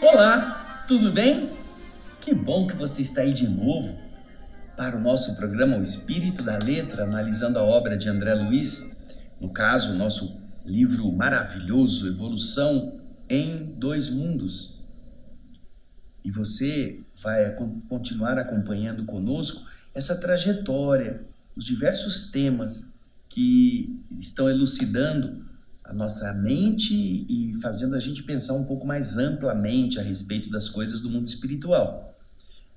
Olá, tudo bem? Que bom que você está aí de novo para o nosso programa O Espírito da Letra, analisando a obra de André Luiz, no caso, o nosso livro maravilhoso, Evolução em Dois Mundos. E você vai continuar acompanhando conosco essa trajetória, os diversos temas que estão elucidando a nossa mente e fazendo a gente pensar um pouco mais amplamente a respeito das coisas do mundo espiritual.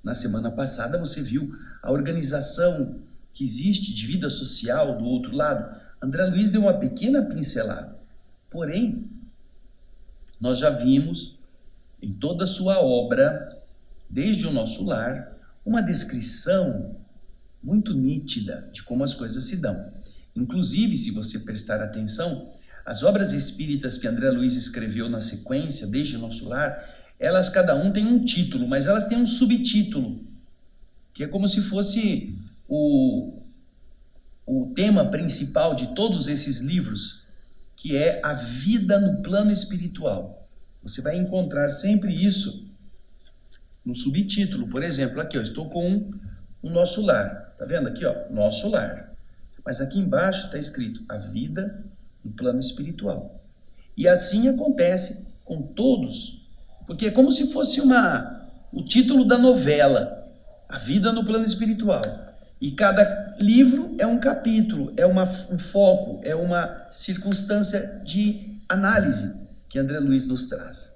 Na semana passada você viu a organização que existe de vida social do outro lado. André Luiz deu uma pequena pincelada. Porém, nós já vimos em toda a sua obra, desde o nosso lar, uma descrição muito nítida de como as coisas se dão. Inclusive, se você prestar atenção, as obras espíritas que André Luiz escreveu na sequência, desde o nosso lar, elas cada um tem um título, mas elas têm um subtítulo, que é como se fosse o tema principal de todos esses livros, que é a vida no plano espiritual. Você vai encontrar sempre isso no subtítulo. Por exemplo, aqui eu estou com o Nosso Lar. Tá vendo aqui, ó, Nosso Lar. Mas aqui embaixo está escrito a vida no plano espiritual. E assim acontece com todos, porque é como se fosse o título da novela, a vida no plano espiritual. E cada livro é um capítulo, é um foco, é uma circunstância de análise que André Luiz nos traz.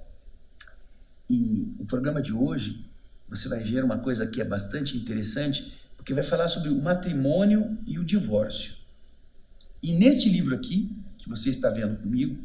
E o programa de hoje, você vai ver uma coisa que é bastante interessante, porque vai falar sobre o matrimônio e o divórcio. E neste livro aqui, que você está vendo comigo,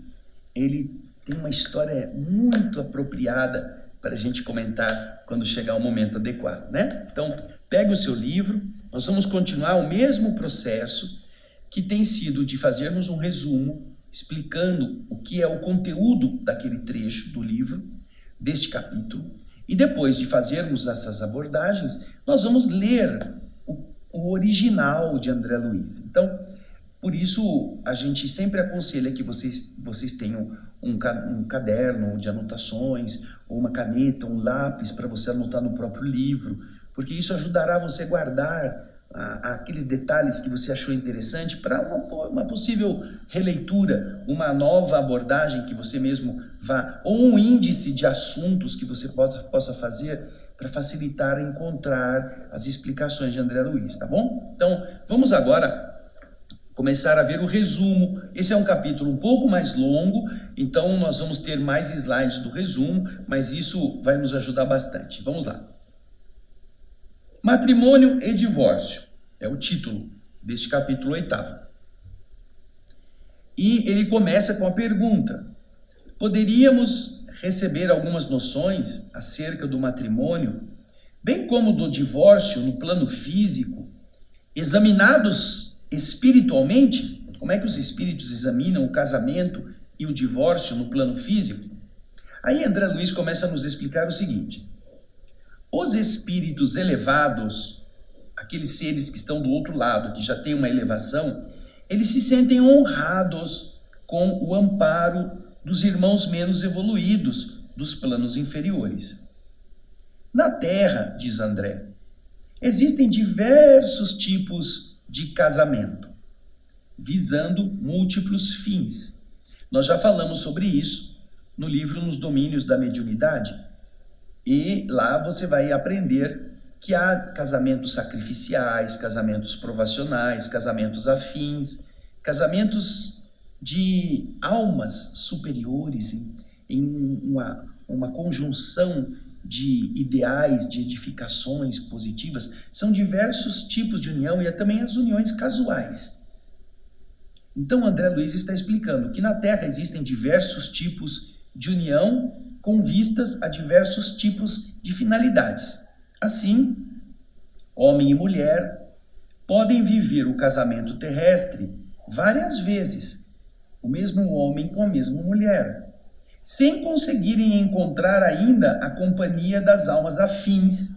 ele tem uma história muito apropriada para a gente comentar quando chegar o momento adequado, né? Então, pegue o seu livro, nós vamos continuar o mesmo processo que tem sido de fazermos um resumo, explicando o que é o conteúdo daquele trecho do livro, deste capítulo, e depois de fazermos essas abordagens, nós vamos ler o original de André Luiz. Então, por isso, a gente sempre aconselha que vocês tenham um caderno de anotações, ou uma caneta, um lápis para você anotar no próprio livro, porque isso ajudará você a guardar aqueles detalhes que você achou interessante para uma possível releitura, uma nova abordagem que você mesmo vá, ou um índice de assuntos que você possa fazer para facilitar encontrar as explicações de André Luiz, tá bom? Então, vamos agora começar a ver o resumo. Esse é um capítulo um pouco mais longo, então nós vamos ter mais slides do resumo, mas isso vai nos ajudar bastante. Vamos lá. Matrimônio e divórcio é o título deste capítulo 8º. E ele começa com a pergunta: poderíamos receber algumas noções acerca do matrimônio, bem como do divórcio no plano físico, examinados espiritualmente? Como é que os espíritos examinam o casamento e o divórcio no plano físico? Aí André Luiz começa a nos explicar o seguinte: os espíritos elevados, aqueles seres que estão do outro lado, que já têm uma elevação, eles se sentem honrados com o amparo dos irmãos menos evoluídos dos planos inferiores. Na Terra, diz André, existem diversos tipos de casamento, visando múltiplos fins. Nós já falamos sobre isso no livro Nos Domínios da Mediunidade, e lá você vai aprender que há casamentos sacrificiais, casamentos provacionais, casamentos afins, casamentos de almas superiores em uma conjunção de ideais, de edificações positivas. São diversos tipos de união e também as uniões casuais. Então, André Luiz está explicando que na Terra existem diversos tipos de união com vistas a diversos tipos de finalidades. Assim, homem e mulher podem viver o casamento terrestre várias vezes, o mesmo homem com a mesma mulher, sem conseguirem encontrar ainda a companhia das almas afins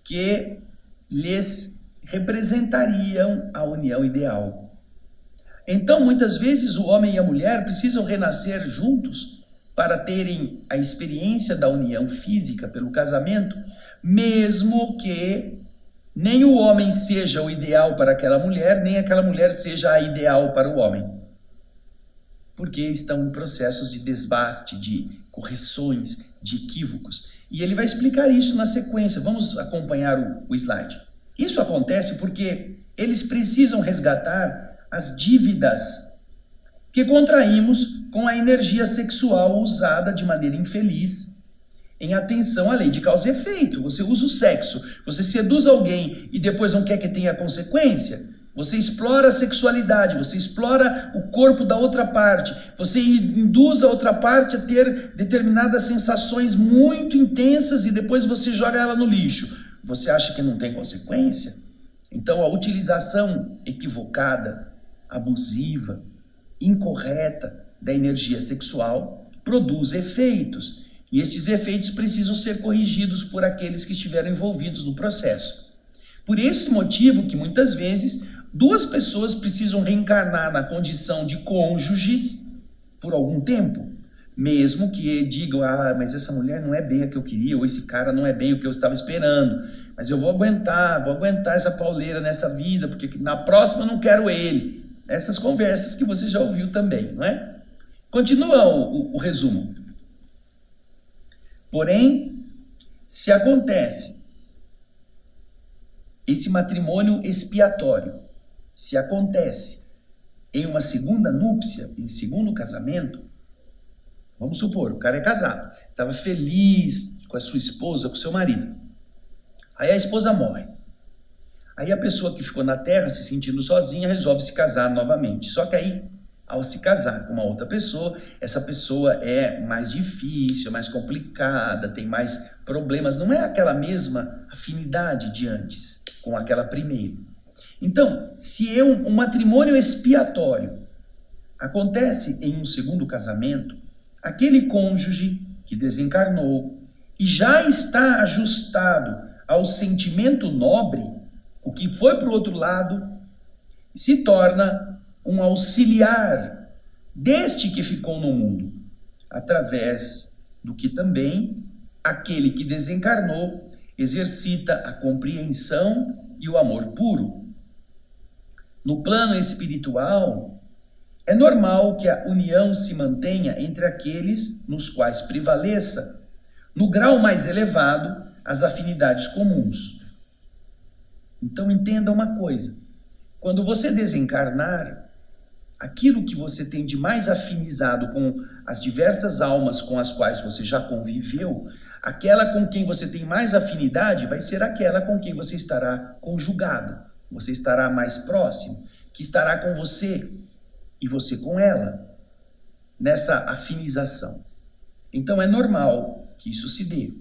que lhes representariam a união ideal. Então, muitas vezes, o homem e a mulher precisam renascer juntos para terem a experiência da união física pelo casamento, mesmo que nem o homem seja o ideal para aquela mulher, nem aquela mulher seja a ideal para o homem. Porque estão em processos de desbaste, de correções, de equívocos. E ele vai explicar isso na sequência. Vamos acompanhar o slide. Isso acontece porque eles precisam resgatar as dívidas que contraímos com a energia sexual usada de maneira infeliz em atenção à lei de causa e efeito. Você usa o sexo, você seduz alguém e depois não quer que tenha consequência. Você explora a sexualidade, você explora o corpo da outra parte, você induz a outra parte a ter determinadas sensações muito intensas e depois você joga ela no lixo. Você acha que não tem consequência? Então a utilização equivocada, abusiva, incorreta da energia sexual produz efeitos. E estes efeitos precisam ser corrigidos por aqueles que estiveram envolvidos no processo. Por esse motivo que muitas vezes duas pessoas precisam reencarnar na condição de cônjuges por algum tempo, mesmo que digam, mas essa mulher não é bem a que eu queria, ou esse cara não é bem o que eu estava esperando, mas eu vou aguentar essa pauleira nessa vida, porque na próxima eu não quero ele. Essas conversas que você já ouviu também, não é? Continua o resumo. Porém, se acontece esse matrimônio expiatório, se acontece em uma segunda núpcia, em segundo casamento, vamos supor, o cara é casado, estava feliz com a sua esposa, com o seu marido. Aí a esposa morre. Aí a pessoa que ficou na terra se sentindo sozinha resolve se casar novamente. Só que aí, ao se casar com uma outra pessoa, essa pessoa é mais difícil, é mais complicada, tem mais problemas. Não é aquela mesma afinidade de antes com aquela primeira. Então, se é um matrimônio expiatório acontece em um segundo casamento, aquele cônjuge que desencarnou e já está ajustado ao sentimento nobre, o que foi para o outro lado, se torna um auxiliar deste que ficou no mundo, através do que também aquele que desencarnou exercita a compreensão e o amor puro. No plano espiritual, é normal que a união se mantenha entre aqueles nos quais prevaleça, no grau mais elevado, as afinidades comuns. Então entenda uma coisa, quando você desencarnar, aquilo que você tem de mais afinizado com as diversas almas com as quais você já conviveu, aquela com quem você tem mais afinidade vai ser aquela com quem você estará conjugado, você estará mais próximo, que estará com você e você com ela, nessa afinização. Então é normal que isso se dê.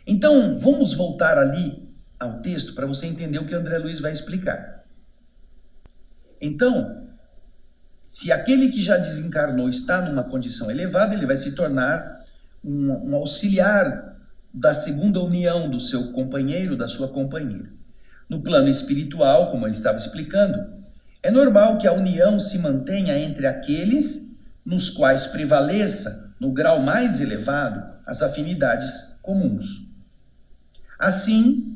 Então vamos voltar ali ao texto para você entender o que André Luiz vai explicar. Então, se aquele que já desencarnou está numa condição elevada, ele vai se tornar um auxiliar da segunda união do seu companheiro, da sua companheira. No plano espiritual, como ele estava explicando, é normal que a união se mantenha entre aqueles nos quais prevaleça, no grau mais elevado, as afinidades comuns. Assim,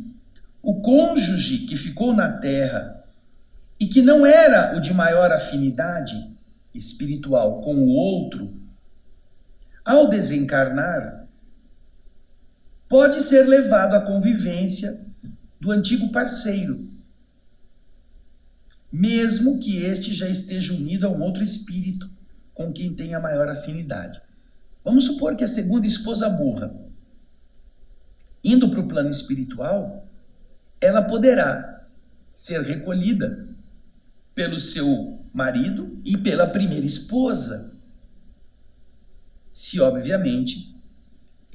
o cônjuge que ficou na terra e que não era o de maior afinidade espiritual com o outro, ao desencarnar, pode ser levado à convivência do antigo parceiro, mesmo que este já esteja unido a um outro espírito com quem tem a maior afinidade. Vamos supor que a segunda esposa morra. Indo para o plano espiritual, ela poderá ser recolhida pelo seu marido e pela primeira esposa, se obviamente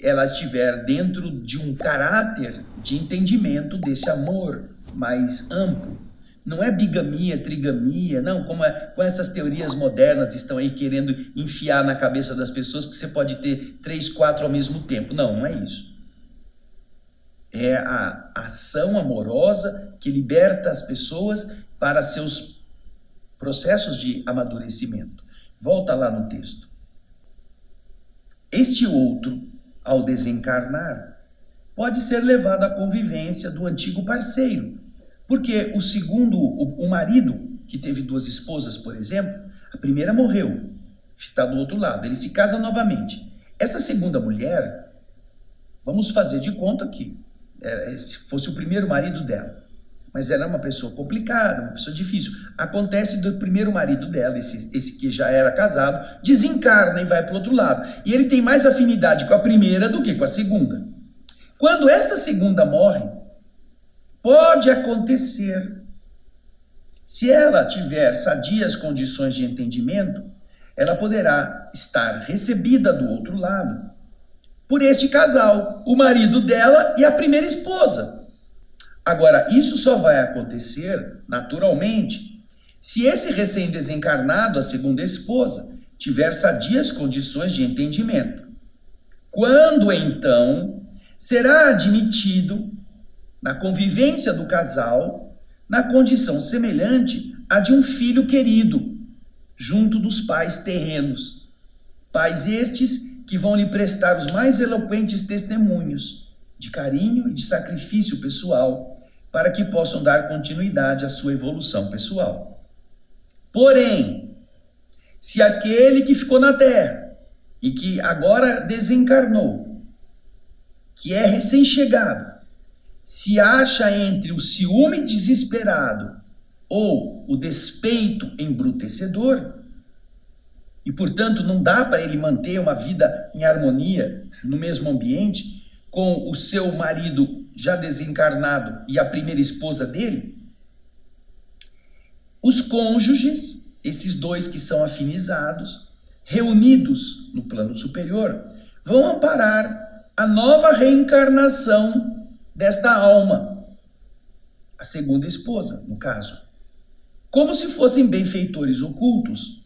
ela estiver dentro de um caráter de entendimento desse amor mais amplo. Não é bigamia, trigamia, não, como essas teorias modernas estão aí querendo enfiar na cabeça das pessoas que você pode ter 3, 4 ao mesmo tempo. Não, não é isso. É a ação amorosa que liberta as pessoas para seus processos de amadurecimento. Volta lá no texto. Este outro, ao desencarnar, pode ser levado à convivência do antigo parceiro, porque o marido, que teve duas esposas, por exemplo, a primeira morreu, está do outro lado, ele se casa novamente. Essa segunda mulher, vamos fazer de conta que se fosse o primeiro marido dela, mas ela é uma pessoa complicada, uma pessoa difícil. Acontece do primeiro marido dela, esse que já era casado, desencarna e vai para o outro lado. E ele tem mais afinidade com a primeira do que com a segunda. Quando esta segunda morre, pode acontecer, se ela tiver sadias condições de entendimento, ela poderá estar recebida do outro lado por este casal, o marido dela e a primeira esposa. Agora, isso só vai acontecer, naturalmente, se esse recém-desencarnado, a segunda esposa, tiver sadias condições de entendimento. Quando, então, será admitido, na convivência do casal, na condição semelhante à de um filho querido, junto dos pais terrenos. Pais estes que vão lhe prestar os mais eloquentes testemunhos de carinho e de sacrifício pessoal, para que possam dar continuidade à sua evolução pessoal. Porém, se aquele que ficou na Terra e que agora desencarnou, que é recém-chegado, se acha entre o ciúme desesperado ou o despeito embrutecedor, e portanto não dá para ele manter uma vida em harmonia no mesmo ambiente com o seu marido já desencarnado e a primeira esposa dele, os cônjuges, esses dois que são afinizados, reunidos no plano superior, vão amparar a nova reencarnação desta alma, a segunda esposa, no caso, como se fossem benfeitores ocultos,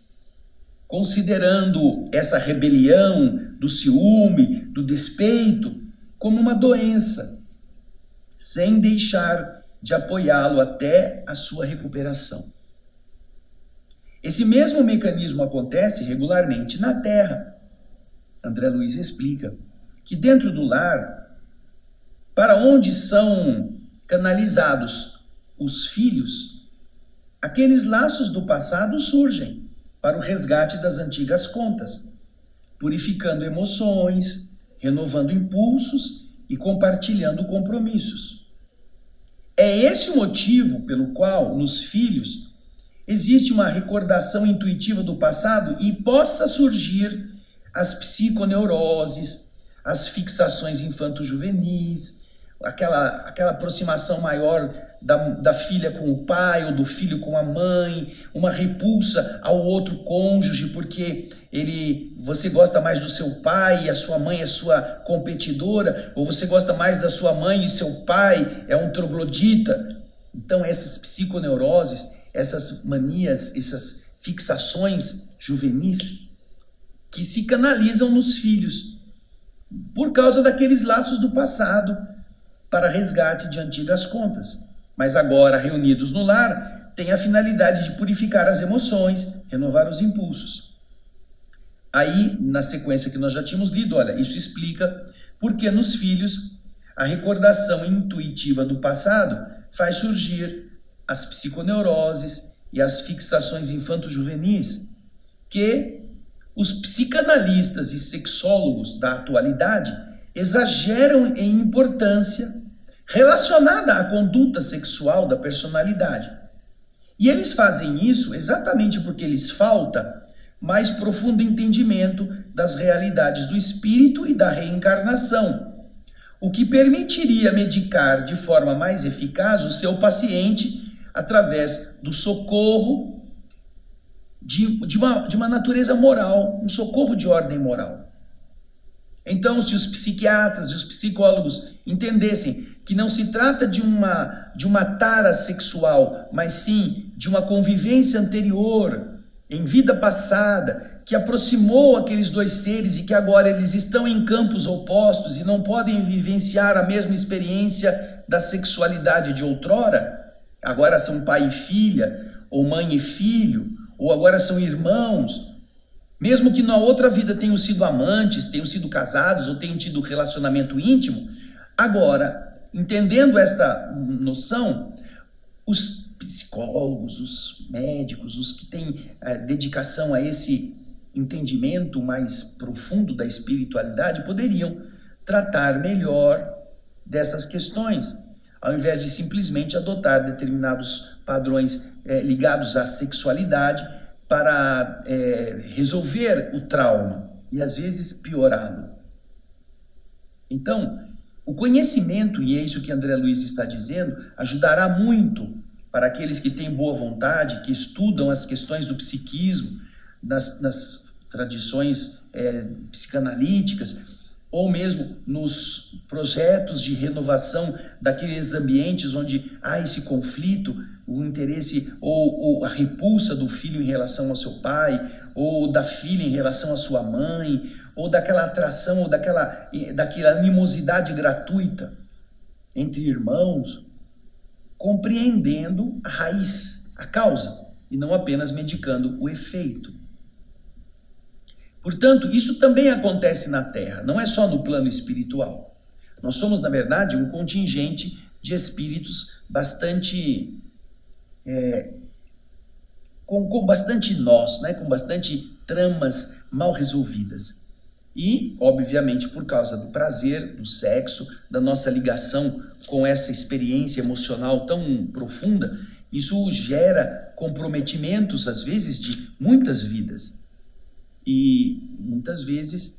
considerando essa rebelião do ciúme, do despeito, como uma doença, sem deixar de apoiá-lo até a sua recuperação. Esse mesmo mecanismo acontece regularmente na Terra. André Luiz explica que dentro do lar, para onde são canalizados os filhos, aqueles laços do passado surgem para o resgate das antigas contas, purificando emoções, renovando impulsos e compartilhando compromissos. É esse o motivo pelo qual, nos filhos, existe uma recordação intuitiva do passado e possa surgir as psiconeuroses, as fixações infanto-juvenis, aquela aproximação maior da filha com o pai ou do filho com a mãe, uma repulsa ao outro cônjuge porque você gosta mais do seu pai e a sua mãe é sua competidora, ou você gosta mais da sua mãe e seu pai é um troglodita. Então essas psiconeuroses, essas manias, essas fixações juvenis que se canalizam nos filhos por causa daqueles laços do passado para resgate de antigas contas. Mas agora, reunidos no lar, tem a finalidade de purificar as emoções, renovar os impulsos. Aí, na sequência que nós já tínhamos lido, olha, isso explica porque nos filhos a recordação intuitiva do passado faz surgir as psiconeuroses e as fixações infanto-juvenis que os psicanalistas e sexólogos da atualidade exageram em importância relacionada à conduta sexual da personalidade. E eles fazem isso exatamente porque lhes falta mais profundo entendimento das realidades do espírito e da reencarnação, o que permitiria medicar de forma mais eficaz o seu paciente através do socorro de uma natureza moral, um socorro de ordem moral. Então, se os psiquiatras e os psicólogos entendessem que não se trata de uma tara sexual, mas sim de uma convivência anterior, em vida passada, que aproximou aqueles dois seres e que agora eles estão em campos opostos e não podem vivenciar a mesma experiência da sexualidade de outrora, agora são pai e filha, ou mãe e filho, ou agora são irmãos, Mesmo que na outra vida tenham sido amantes, tenham sido casados ou tenham tido relacionamento íntimo, agora, entendendo esta noção, os psicólogos, os médicos, os que têm dedicação a esse entendimento mais profundo da espiritualidade poderiam tratar melhor dessas questões, ao invés de simplesmente adotar determinados padrões ligados à sexualidade para resolver o trauma e às vezes piorá-lo. Então, o conhecimento, e é isso que André Luiz está dizendo, ajudará muito para aqueles que têm boa vontade, que estudam as questões do psiquismo, nas tradições psicanalíticas, ou mesmo nos projetos de renovação daqueles ambientes onde há esse conflito, o interesse ou a repulsa do filho em relação ao seu pai, ou da filha em relação à sua mãe, ou daquela atração, ou daquela animosidade gratuita entre irmãos, compreendendo a raiz, a causa, e não apenas medicando o efeito. Portanto, isso também acontece na Terra, não é só no plano espiritual. Nós somos, na verdade, um contingente de espíritos bastante com bastante nós, né? Com bastante tramas mal resolvidas. E, obviamente, por causa do prazer, do sexo, da nossa ligação com essa experiência emocional tão profunda, isso gera comprometimentos, às vezes, de muitas vidas. E, muitas vezes,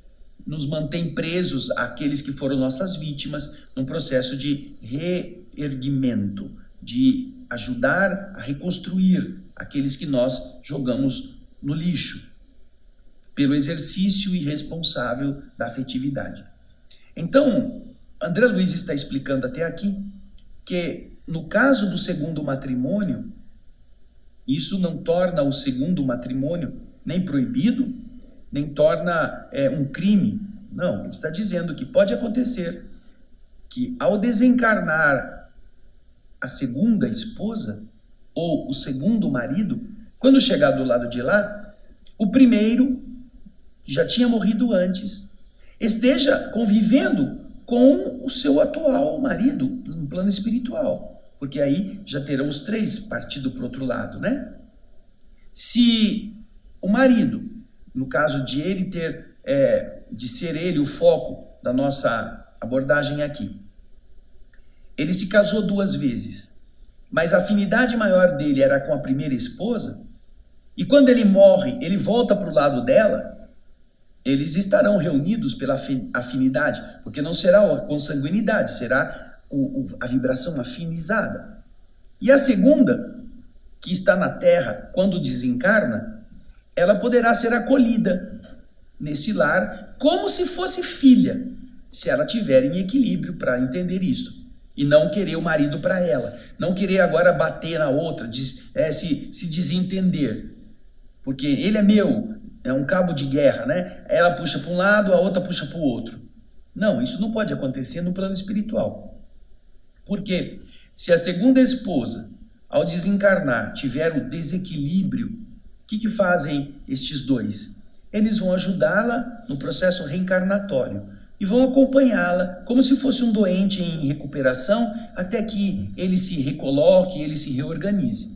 nos mantém presos àqueles que foram nossas vítimas num processo de reerguimento, de ajudar a reconstruir aqueles que nós jogamos no lixo, pelo exercício irresponsável da afetividade. Então, André Luiz está explicando até aqui que, no caso do segundo matrimônio, isso não torna o segundo matrimônio nem proibido, nem torna um crime. Não, ele está dizendo que pode acontecer que, ao desencarnar a segunda esposa ou o segundo marido, quando chegar do lado de lá, o primeiro, que já tinha morrido antes, esteja convivendo com o seu atual marido no plano espiritual, porque aí já terão os três partido para o outro lado, né? Se o marido, no caso de ele de ser ele o foco da nossa abordagem aqui, ele se casou 2 vezes, mas a afinidade maior dele era com a primeira esposa, e quando ele morre, ele volta para o lado dela, eles estarão reunidos pela afinidade, porque não será a consanguinidade, será a vibração afinizada. E a segunda, que está na Terra, quando desencarna, ela poderá ser acolhida nesse lar como se fosse filha, se ela tiver em equilíbrio para entender isso. E não querer o marido para ela, não querer agora bater na outra, se desentender. Porque ele é meu, é um cabo de guerra, né? Ela puxa para um lado, a outra puxa para o outro. Não, isso não pode acontecer no plano espiritual. Porque se a segunda esposa, ao desencarnar, tiver o desequilíbrio, o que fazem estes dois? Eles vão ajudá-la no processo reencarnatório e vão acompanhá-la como se fosse um doente em recuperação até que ele se recoloque, ele se reorganize.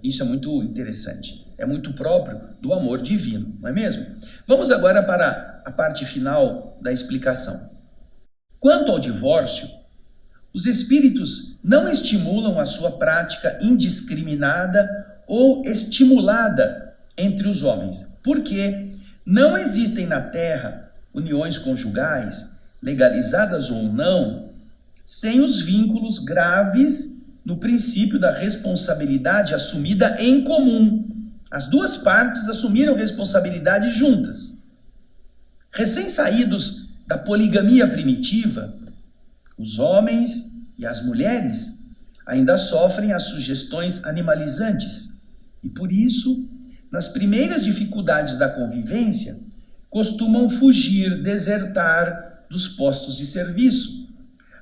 Isso é muito interessante. É muito próprio do amor divino, não é mesmo? Vamos agora para a parte final da explicação. Quanto ao divórcio, os espíritos não estimulam a sua prática indiscriminada ou estimulada entre os homens, porque não existem na Terra uniões conjugais, legalizadas ou não, sem os vínculos graves no princípio da responsabilidade assumida em comum. As duas partes assumiram responsabilidade juntas. Recém-saídos da poligamia primitiva, os homens e as mulheres ainda sofrem as sugestões animalizantes e, por isso, nas primeiras dificuldades da convivência, costumam fugir, desertar dos postos de serviço,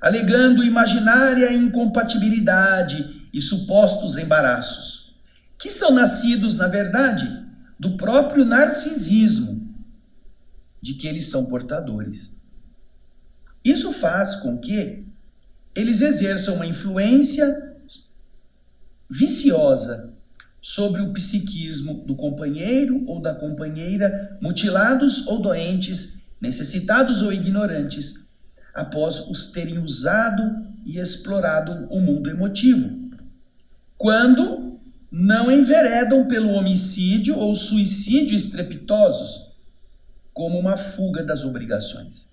alegando imaginária incompatibilidade e supostos embaraços, que são nascidos, na verdade, do próprio narcisismo de que eles são portadores. Isso faz com que eles exerçam uma influência viciosa sobre o psiquismo do companheiro ou da companheira, mutilados ou doentes, necessitados ou ignorantes, após os terem usado e explorado o mundo emotivo, quando não enveredam pelo homicídio ou suicídio estrepitosos, como uma fuga das obrigações.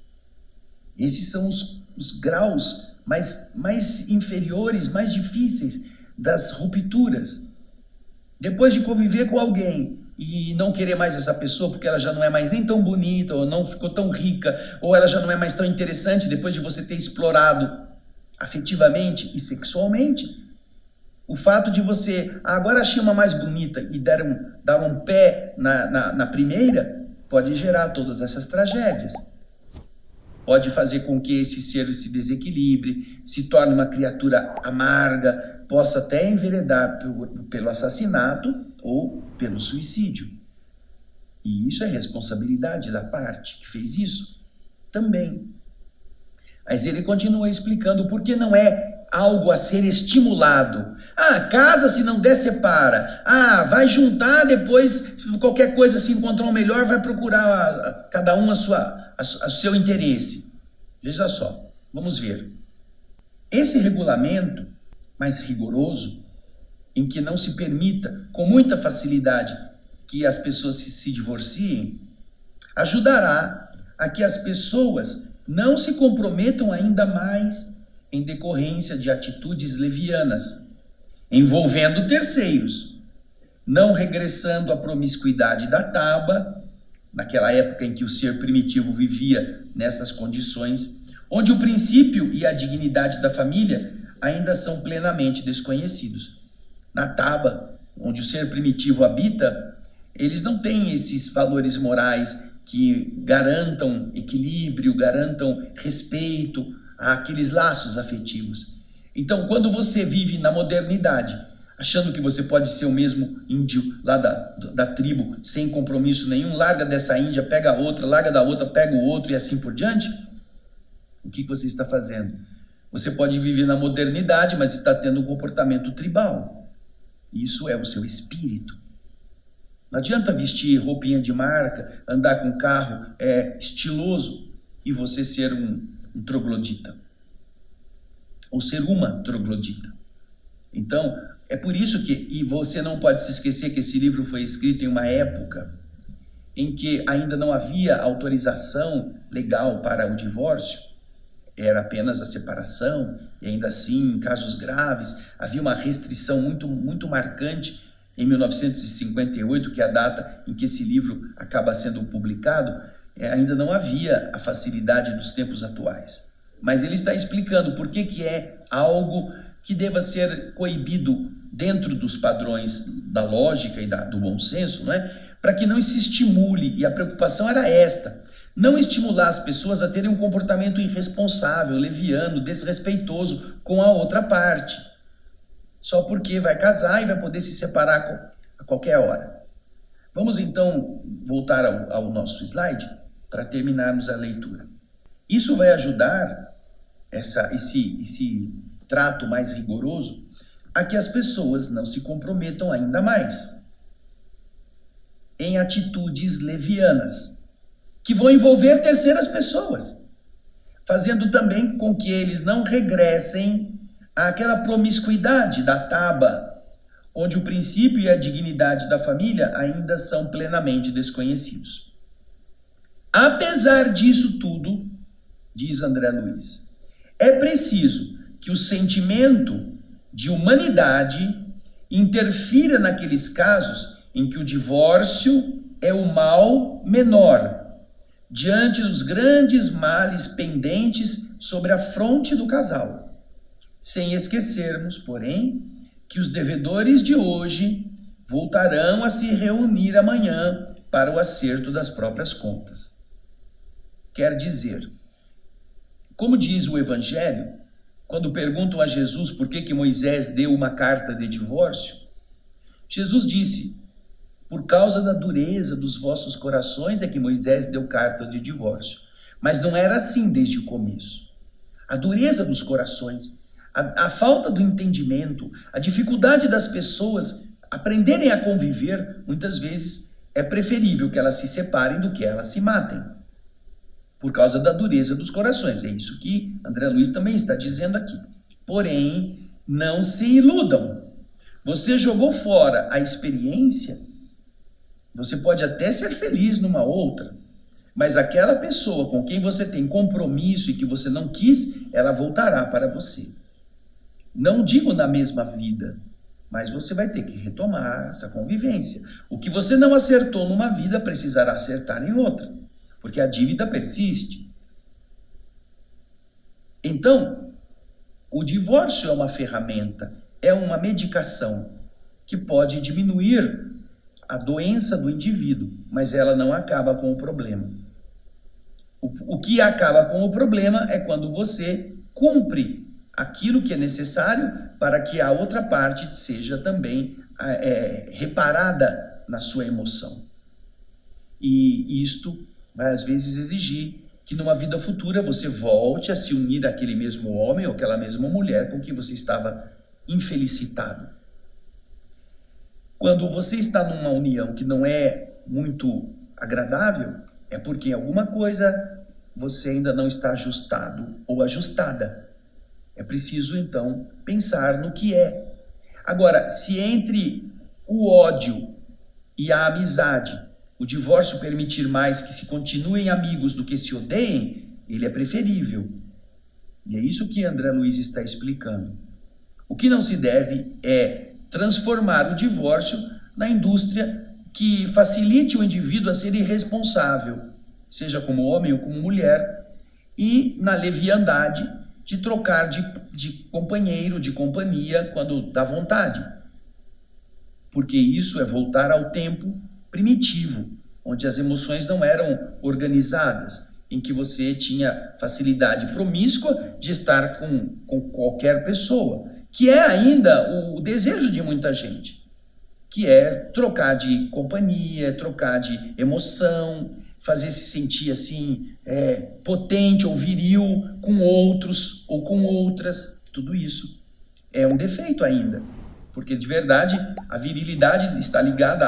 Esses são os graus mais inferiores, mais difíceis das rupturas. Depois de conviver com alguém e não querer mais essa pessoa porque ela já não é mais nem tão bonita, ou não ficou tão rica, ou ela já não é mais tão interessante depois de você ter explorado afetivamente e sexualmente, o fato de você, agora achei uma mais bonita e dar um pé na primeira, pode gerar todas essas tragédias. Pode fazer com que esse ser se desequilibre, se torne uma criatura amarga, possa até enveredar pelo assassinato ou pelo suicídio. E isso é responsabilidade da parte que fez isso também. Mas ele continua explicando por que não é algo a ser estimulado. Casa, se não der, separa. Vai juntar, depois, qualquer coisa, se encontrar um melhor, vai procurar cada um o seu interesse. Veja só, vamos ver. Esse regulamento mais rigoroso, em que não se permita com muita facilidade que as pessoas se divorciem, ajudará a que as pessoas não se comprometam ainda mais em decorrência de atitudes levianas, envolvendo terceiros, não regressando à promiscuidade da taba, naquela época em que o ser primitivo vivia nessas condições, onde o princípio e a dignidade da família ainda são plenamente desconhecidos. Na taba, onde o ser primitivo habita, eles não têm esses valores morais que garantam equilíbrio, garantam respeito àqueles laços afetivos. Então, quando você vive na modernidade, achando que você pode ser o mesmo índio lá da tribo, sem compromisso nenhum, larga dessa índia, pega a outra, larga da outra, pega o outro e assim por diante, o que você está fazendo? Você pode viver na modernidade, mas está tendo um comportamento tribal. Isso é o seu espírito. Não adianta vestir roupinha de marca, andar com carro estiloso e você ser um troglodita. Ou ser uma troglodita. Então, é por isso e você não pode se esquecer que esse livro foi escrito em uma época em que ainda não havia autorização legal para o divórcio, era apenas a separação, e ainda assim, em casos graves, havia uma restrição muito, muito marcante em 1958, que é a data em que esse livro acaba sendo publicado, ainda não havia a facilidade dos tempos atuais. Mas ele está explicando por que é algo que deva ser coibido dentro dos padrões da lógica e do bom senso, não é? Para que não se estimule, e a preocupação era esta, não estimular as pessoas a terem um comportamento irresponsável, leviano, desrespeitoso com a outra parte, só porque vai casar e vai poder se separar a qualquer hora. Vamos então voltar ao nosso slide para terminarmos a leitura. Isso vai ajudar esse trato mais rigoroso a que as pessoas não se comprometam ainda mais em atitudes levianas, que vão envolver terceiras pessoas, fazendo também com que eles não regressem àquela promiscuidade da taba, onde o princípio e a dignidade da família ainda são plenamente desconhecidos. Apesar disso tudo, diz André Luiz, é preciso que o sentimento de humanidade interfira naqueles casos em que o divórcio é o mal menor, diante dos grandes males pendentes sobre a fronte do casal, sem esquecermos, porém, que os devedores de hoje voltarão a se reunir amanhã para o acerto das próprias contas. Quer dizer, como diz o Evangelho, quando perguntam a Jesus por que Moisés deu uma carta de divórcio, Jesus disse Por causa da dureza dos vossos corações é que Moisés deu carta de divórcio. Mas não era assim desde o começo. A dureza dos corações, a falta do entendimento, a dificuldade das pessoas aprenderem a conviver, muitas vezes é preferível que elas se separem do que elas se matem. Por causa da dureza dos corações. É isso que André Luiz também está dizendo aqui. Porém, não se iludam. Você jogou fora a experiência, você pode até ser feliz numa outra, mas aquela pessoa com quem você tem compromisso e que você não quis, ela voltará para você. Não digo na mesma vida, mas você vai ter que retomar essa convivência. O que você não acertou numa vida, precisará acertar em outra, porque a dívida persiste. Então, o divórcio é uma ferramenta, é uma medicação que pode diminuir a doença do indivíduo, mas ela não acaba com o problema. O que acaba com o problema é quando você cumpre aquilo que é necessário para que a outra parte seja também reparada na sua emoção. E isto vai às vezes exigir que numa vida futura você volte a se unir àquele mesmo homem ou àquela mesma mulher com que você estava infelicitado. Quando você está numa união que não é muito agradável, é porque em alguma coisa você ainda não está ajustado ou ajustada. É preciso, então, pensar no que é. Agora, se entre o ódio e a amizade, o divórcio permitir mais que se continuem amigos do que se odeiem, ele é preferível. E é isso que André Luiz está explicando. O que não se deve é transformar o divórcio na indústria que facilite o indivíduo a ser irresponsável, seja como homem ou como mulher, e na leviandade de trocar de companheiro, de companhia, quando dá vontade. Porque isso é voltar ao tempo primitivo, onde as emoções não eram organizadas, em que você tinha facilidade promíscua de estar com qualquer pessoa, que é ainda o desejo de muita gente, que é trocar de companhia, trocar de emoção, fazer se sentir assim, potente ou viril com outros ou com outras. Tudo isso é um defeito ainda, porque de verdade a virilidade está ligada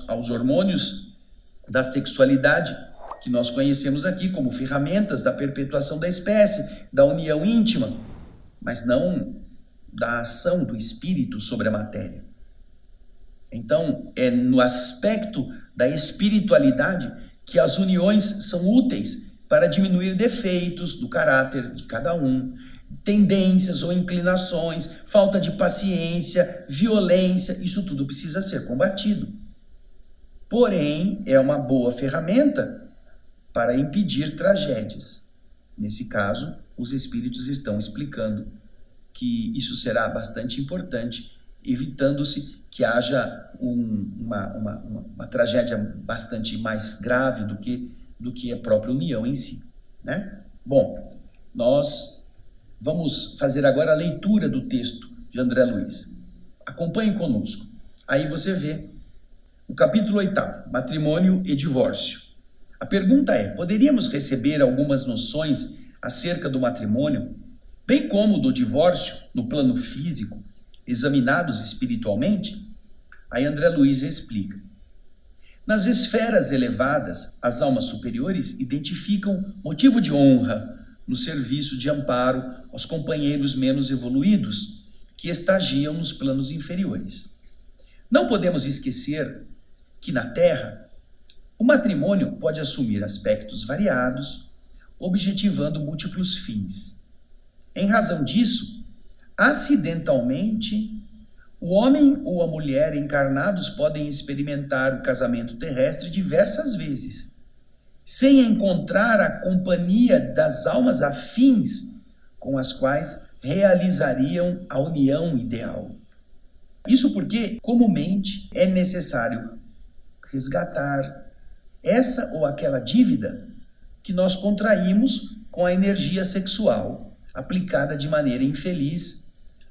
aos hormônios da sexualidade, que nós conhecemos aqui como ferramentas da perpetuação da espécie, da união íntima, mas não da ação do espírito sobre a matéria. Então, é no aspecto da espiritualidade que as uniões são úteis para diminuir defeitos do caráter de cada um, tendências ou inclinações, falta de paciência, violência, isso tudo precisa ser combatido. Porém, é uma boa ferramenta para impedir tragédias. Nesse caso, os espíritos estão explicando que isso será bastante importante, evitando-se que haja uma tragédia bastante mais grave do que a própria união em si, né? Bom, nós vamos fazer agora a leitura do texto de André Luiz. Acompanhe conosco. Aí você vê o capítulo 8º, Matrimônio e Divórcio. A pergunta é: poderíamos receber algumas noções acerca do matrimônio, bem como do divórcio, no plano físico, examinados espiritualmente? Aí André Luiz explica. Nas esferas elevadas, as almas superiores identificam motivo de honra no serviço de amparo aos companheiros menos evoluídos que estagiam nos planos inferiores. Não podemos esquecer que na Terra, o matrimônio pode assumir aspectos variados, objetivando múltiplos fins. Em razão disso, acidentalmente, o homem ou a mulher encarnados podem experimentar o casamento terrestre diversas vezes, sem encontrar a companhia das almas afins com as quais realizariam a união ideal. Isso porque, comumente, é necessário resgatar essa ou aquela dívida que nós contraímos com a energia sexual aplicada de maneira infeliz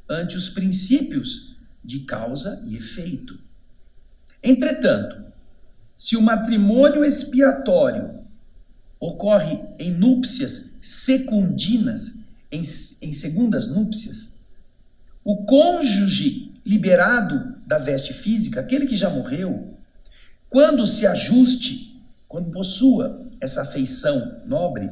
ante os princípios de causa e efeito. Entretanto, se o matrimônio expiatório ocorre em núpcias secundinas, em segundas núpcias, o cônjuge liberado da veste física, aquele que já morreu, quando se ajuste, quando possua essa afeição nobre,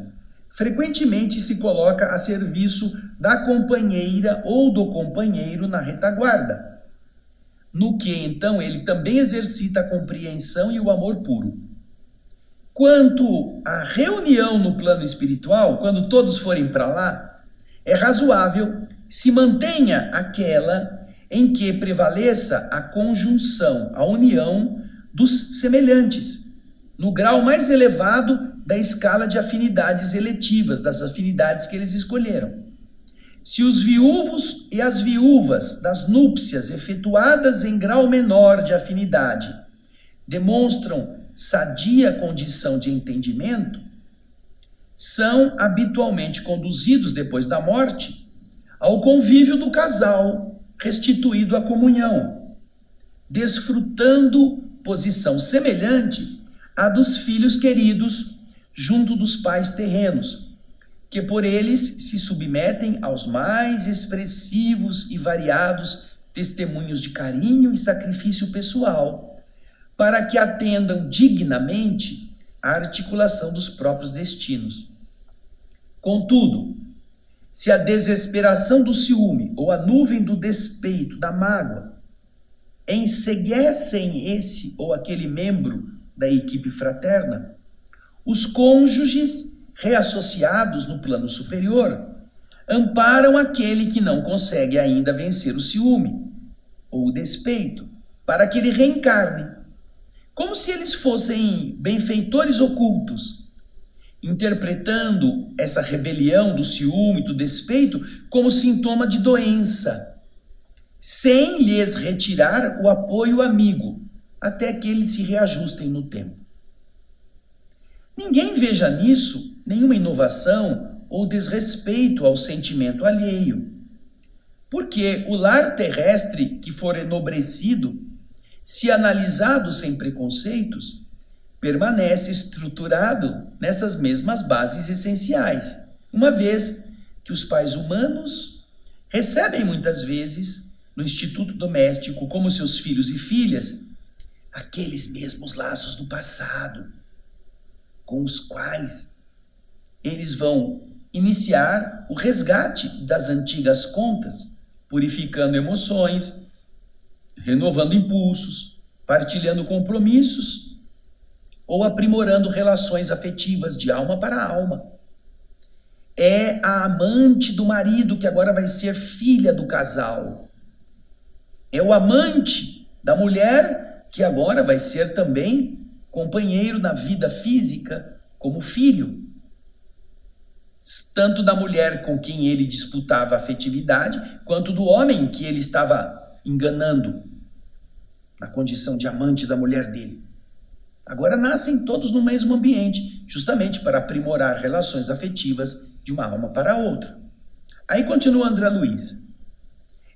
frequentemente se coloca a serviço da companheira ou do companheiro na retaguarda, no que então ele também exercita a compreensão e o amor puro. Quanto à reunião no plano espiritual, quando todos forem para lá, é razoável se mantenha aquela em que prevaleça a conjunção, a união dos semelhantes, no grau mais elevado da escala de afinidades eletivas, das afinidades que eles escolheram. Se os viúvos e as viúvas das núpcias efetuadas em grau menor de afinidade demonstram sadia condição de entendimento, são habitualmente conduzidos depois da morte ao convívio do casal restituído à comunhão, desfrutando posição semelhante à dos filhos queridos junto dos pais terrenos, que por eles se submetem aos mais expressivos e variados testemunhos de carinho e sacrifício pessoal, para que atendam dignamente à articulação dos próprios destinos. Contudo, se a desesperação do ciúme ou a nuvem do despeito, da mágoa, enceguecem esse ou aquele membro da equipe fraterna, os cônjuges reassociados no plano superior amparam aquele que não consegue ainda vencer o ciúme ou o despeito, para que ele reencarne, como se eles fossem benfeitores ocultos, interpretando essa rebelião do ciúme e do despeito como sintoma de doença, sem lhes retirar o apoio amigo, até que eles se reajustem no tempo. Ninguém veja nisso nenhuma inovação ou desrespeito ao sentimento alheio, porque o lar terrestre que for enobrecido, se analisado sem preconceitos, permanece estruturado nessas mesmas bases essenciais, uma vez que os pais humanos recebem muitas vezes no instituto doméstico, como seus filhos e filhas, aqueles mesmos laços do passado, com os quais eles vão iniciar o resgate das antigas contas, purificando emoções, renovando impulsos, partilhando compromissos ou aprimorando relações afetivas de alma para alma. É a amante do marido que agora vai ser filha do casal. É o amante da mulher que agora vai ser também companheiro na vida física como filho. Tanto da mulher com quem ele disputava afetividade, quanto do homem que ele estava enganando na condição de amante da mulher dele. Agora nascem todos no mesmo ambiente, justamente para aprimorar relações afetivas de uma alma para a outra. Aí continua André Luiz.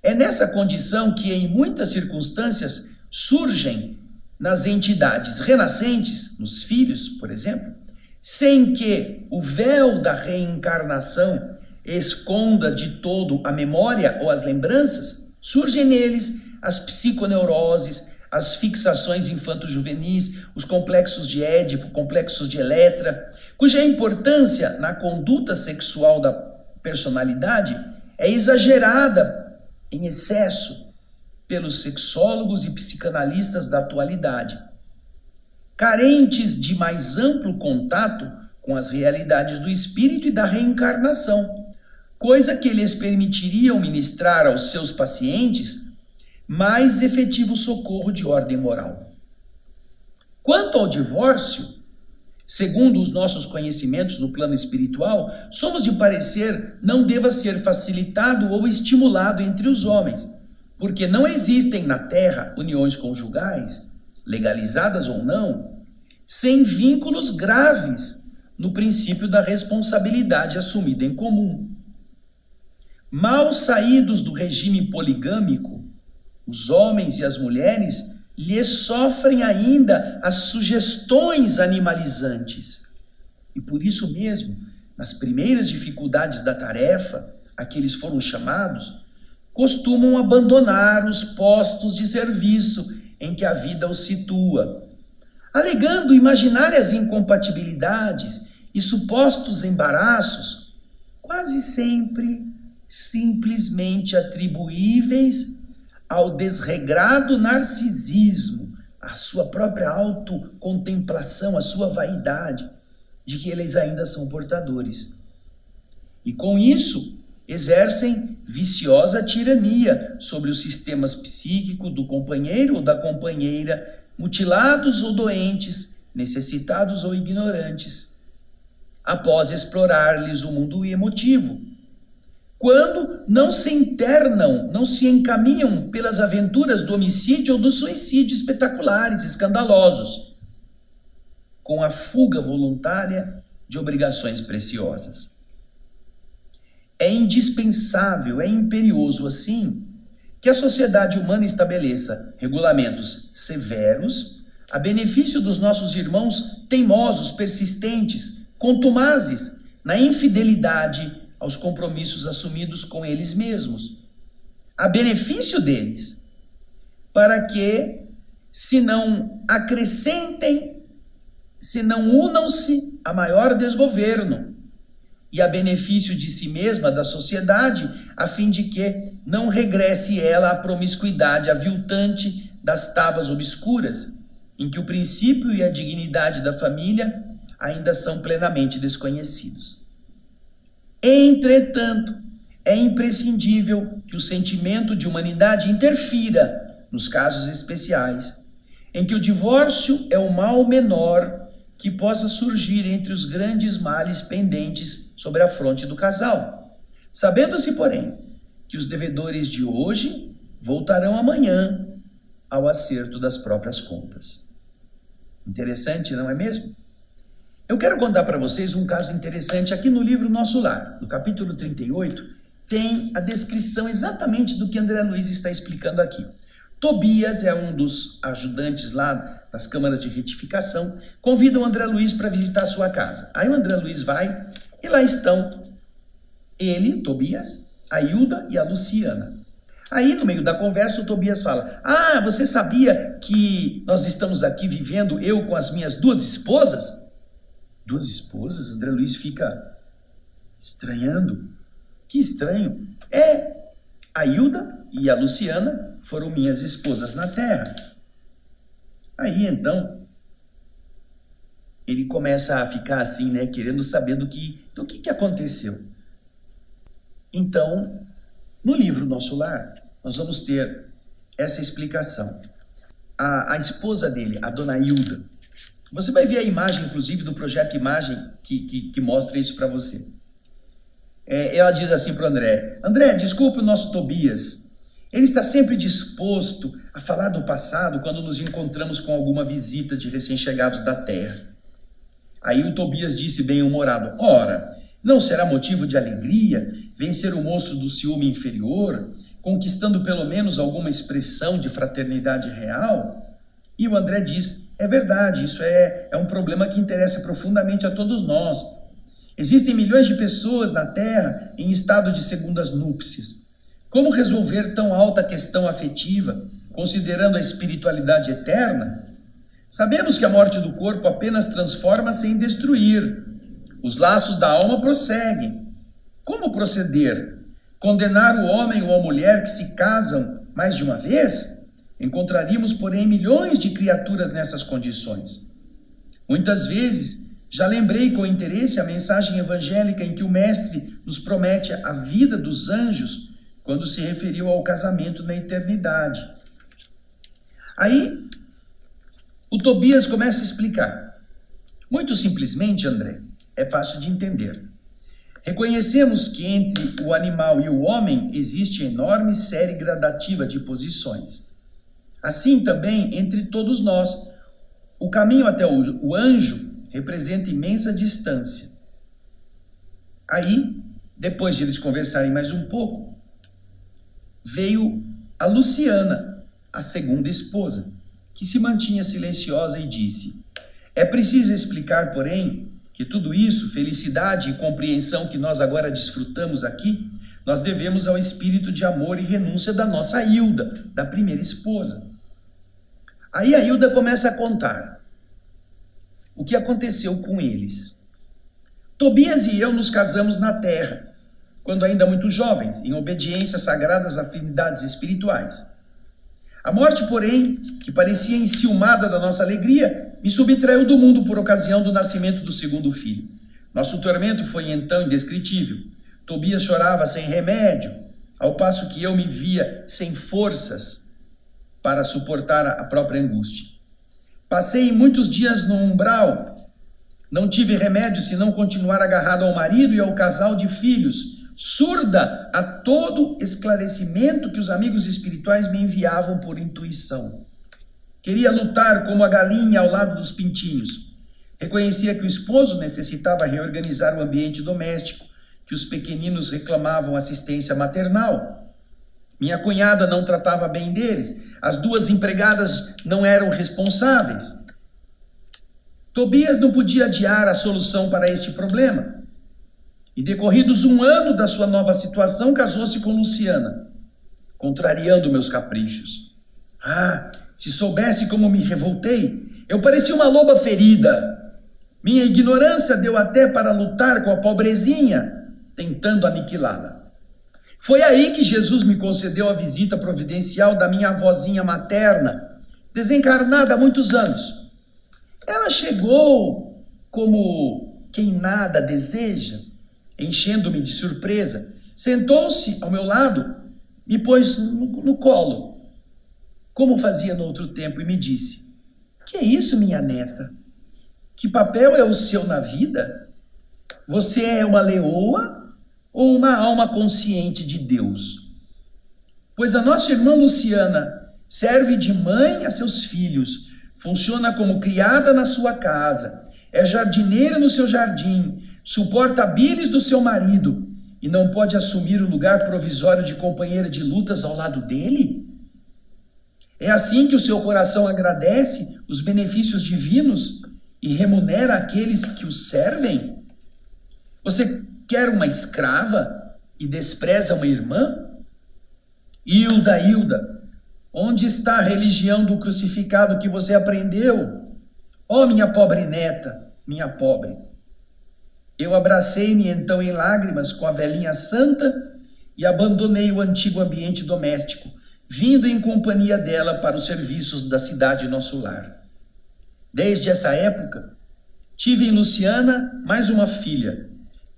É nessa condição que, em muitas circunstâncias, surgem nas entidades renascentes, nos filhos, por exemplo, sem que o véu da reencarnação esconda de todo a memória ou as lembranças, surgem neles as psiconeuroses, as fixações infanto-juvenis, os complexos de Édipo, complexos de Eletra, cuja importância na conduta sexual da personalidade é exagerada em excesso pelos sexólogos e psicanalistas da atualidade, carentes de mais amplo contato com as realidades do espírito e da reencarnação, coisa que lhes permitiriam ministrar aos seus pacientes mais efetivo socorro de ordem moral. Quanto ao divórcio, segundo os nossos conhecimentos no plano espiritual, somos de parecer não deva ser facilitado ou estimulado entre os homens, porque não existem na Terra uniões conjugais, legalizadas ou não, sem vínculos graves no princípio da responsabilidade assumida em comum. Mal saídos do regime poligâmico, os homens e as mulheres lhes sofrem ainda as sugestões animalizantes. E por isso mesmo, nas primeiras dificuldades da tarefa a que eles foram chamados, costumam abandonar os postos de serviço em que a vida os situa, alegando imaginárias incompatibilidades e supostos embaraços, quase sempre simplesmente atribuíveis ao desregrado narcisismo, à sua própria autocontemplação, à sua vaidade, de que eles ainda são portadores. E com isso, exercem viciosa tirania sobre os sistemas psíquicos do companheiro ou da companheira, mutilados ou doentes, necessitados ou ignorantes, após explorar-lhes o mundo emotivo, quando não se internam, não se encaminham pelas aventuras do homicídio ou do suicídio espetaculares, escandalosos, com a fuga voluntária de obrigações preciosas. É indispensável, é imperioso, assim, que a sociedade humana estabeleça regulamentos severos a benefício dos nossos irmãos teimosos, persistentes, contumazes na infidelidade aos compromissos assumidos com eles mesmos, a benefício deles, para que, se não acrescentem, se não unam-se a maior desgoverno, e a benefício de si mesma, da sociedade, a fim de que não regresse ela à promiscuidade aviltante das tábuas obscuras, em que o princípio e a dignidade da família ainda são plenamente desconhecidos. Entretanto, é imprescindível que o sentimento de humanidade interfira nos casos especiais, em que o divórcio é o mal menor que possa surgir entre os grandes males pendentes sobre a fronte do casal, sabendo-se, porém, que os devedores de hoje voltarão amanhã ao acerto das próprias contas. Interessante, não é mesmo? Eu quero contar para vocês um caso interessante aqui no livro Nosso Lar. No capítulo 38, tem a descrição exatamente do que André Luiz está explicando aqui. Tobias é um dos ajudantes lá das câmaras de retificação, convida o André Luiz para visitar a sua casa. Aí o André Luiz vai e lá estão ele, Tobias, a Hilda e a Luciana. Aí, no meio da conversa, o Tobias fala: "Ah, você sabia que nós estamos aqui vivendo, eu com as minhas duas esposas?" Duas esposas? André Luiz fica estranhando. Que estranho. A Hilda e a Luciana foram minhas esposas na terra. Aí, então, ele começa a ficar assim, né, querendo saber do que aconteceu. Então, no livro Nosso Lar, nós vamos ter essa explicação. A esposa dele, a dona Hilda, você vai ver a imagem, inclusive, do projeto Imagem que mostra isso para você. Ela diz assim para o André: "André, desculpe o nosso Tobias. Ele está sempre disposto a falar do passado quando nos encontramos com alguma visita de recém-chegados da terra." Aí o Tobias disse bem-humorado: "Ora, não será motivo de alegria vencer o monstro do ciúme inferior, conquistando pelo menos alguma expressão de fraternidade real?" E o André diz: "É verdade, isso é um problema que interessa profundamente a todos nós. Existem milhões de pessoas na Terra em estado de segundas núpcias. Como resolver tão alta questão afetiva, considerando a espiritualidade eterna? Sabemos que a morte do corpo apenas transforma sem destruir. Os laços da alma prosseguem. Como proceder? Condenar o homem ou a mulher que se casam mais de uma vez? Encontraríamos, porém, milhões de criaturas nessas condições. Muitas vezes, já lembrei com interesse a mensagem evangélica em que o Mestre nos promete a vida dos anjos quando se referiu ao casamento na eternidade." Aí, o Tobias começa a explicar. Muito simplesmente, André, é fácil de entender. Reconhecemos que entre o animal e o homem existe enorme série gradativa de posições. Assim também entre todos nós. O caminho até o anjo representa imensa distância. Aí, depois de eles conversarem mais um pouco, veio a Luciana, a segunda esposa, que se mantinha silenciosa, e disse: é preciso explicar, porém, que tudo isso, felicidade e compreensão que nós agora desfrutamos aqui, nós devemos ao espírito de amor e renúncia da nossa Hilda, da primeira esposa. Aí a Hilda começa a contar o que aconteceu com eles. Tobias e eu nos casamos na terra, quando ainda muito jovens, em obediência às sagradas afinidades espirituais. A morte, porém, que parecia enciumada da nossa alegria, me subtraiu do mundo por ocasião do nascimento do segundo filho. Nosso tormento foi então indescritível. Tobias chorava sem remédio, ao passo que eu me via sem forças para suportar a própria angústia. Passei muitos dias no umbral, não tive remédio senão continuar agarrado ao marido e ao casal de filhos, surda a todo esclarecimento que os amigos espirituais me enviavam por intuição. Queria lutar como a galinha ao lado dos pintinhos. Reconhecia que o esposo necessitava reorganizar o ambiente doméstico, que os pequeninos reclamavam assistência maternal. Minha cunhada não tratava bem deles. As duas empregadas não eram responsáveis. Tobias não podia adiar a solução para este problema. E decorridos 1 ano da sua nova situação, casou-se com Luciana, contrariando meus caprichos. Se soubesse como me revoltei, eu parecia uma loba ferida. Minha ignorância deu até para lutar com a pobrezinha, tentando aniquilá-la. Foi aí que Jesus me concedeu a visita providencial da minha avózinha materna, desencarnada há muitos anos. Ela chegou como quem nada deseja, enchendo-me de surpresa, sentou-se ao meu lado, me pôs no colo, como fazia no outro tempo, e me disse: que é isso, minha neta? Que papel é o seu na vida? Você é uma leoa ou uma alma consciente de Deus? Pois a nossa irmã Luciana serve de mãe a seus filhos, funciona como criada na sua casa, é jardineira no seu jardim, suporta a bilis do seu marido e não pode assumir o lugar provisório de companheira de lutas ao lado dele? É assim que o seu coração agradece os benefícios divinos e remunera aqueles que o servem? Você quer uma escrava e despreza uma irmã? Hilda, onde está a religião do crucificado que você aprendeu? Oh, minha pobre neta, minha pobre. Eu abracei-me então em lágrimas com a velhinha santa e abandonei o antigo ambiente doméstico, vindo em companhia dela para os serviços da cidade nosso lar. Desde essa época, tive em Luciana mais uma filha.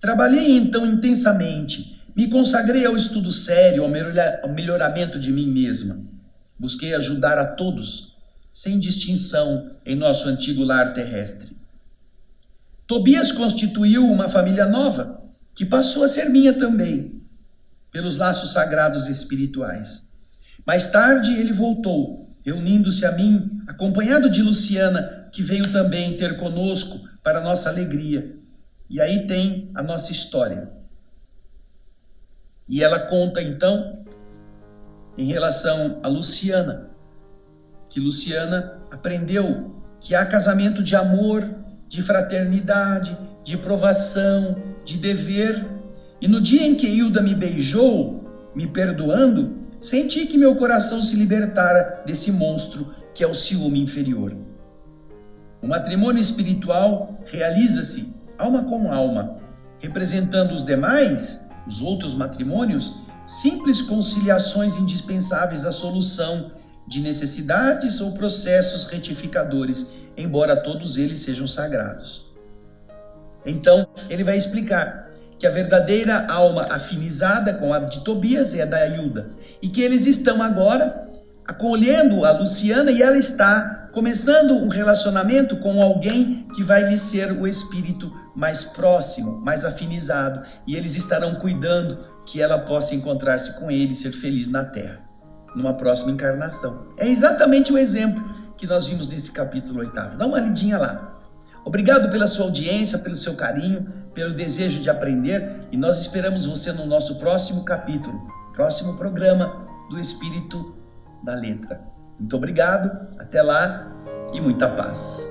Trabalhei então intensamente, me consagrei ao estudo sério, ao melhoramento de mim mesma. Busquei ajudar a todos, sem distinção, em nosso antigo lar terrestre. Tobias constituiu uma família nova, que passou a ser minha também, pelos laços sagrados espirituais. Mais tarde ele voltou, reunindo-se a mim, acompanhado de Luciana, que veio também ter conosco para nossa alegria. E aí tem a nossa história. E ela conta então, em relação a Luciana, que Luciana aprendeu que há casamento de amor, de fraternidade, de provação, de dever. E no dia em que Hilda me beijou, me perdoando, senti que meu coração se libertara desse monstro que é o ciúme inferior. O matrimônio espiritual realiza-se alma com alma, representando os demais, os outros matrimônios, simples conciliações indispensáveis à solução de necessidades ou processos retificadores, embora todos eles sejam sagrados. Então, ele vai explicar que a verdadeira alma afinizada com a de Tobias é a da Hilda, e que eles estão agora acolhendo a Luciana e ela está começando um relacionamento com alguém que vai lhe ser o espírito mais próximo, mais afinizado, e eles estarão cuidando que ela possa encontrar-se com ele e ser feliz na terra, numa próxima encarnação. É exatamente o exemplo que nós vimos nesse capítulo 8º. Dá uma lidinha lá. Obrigado pela sua audiência, pelo seu carinho, pelo desejo de aprender, e nós esperamos você no nosso próximo capítulo, próximo programa do Espírito da Letra. Muito obrigado, até lá e muita paz.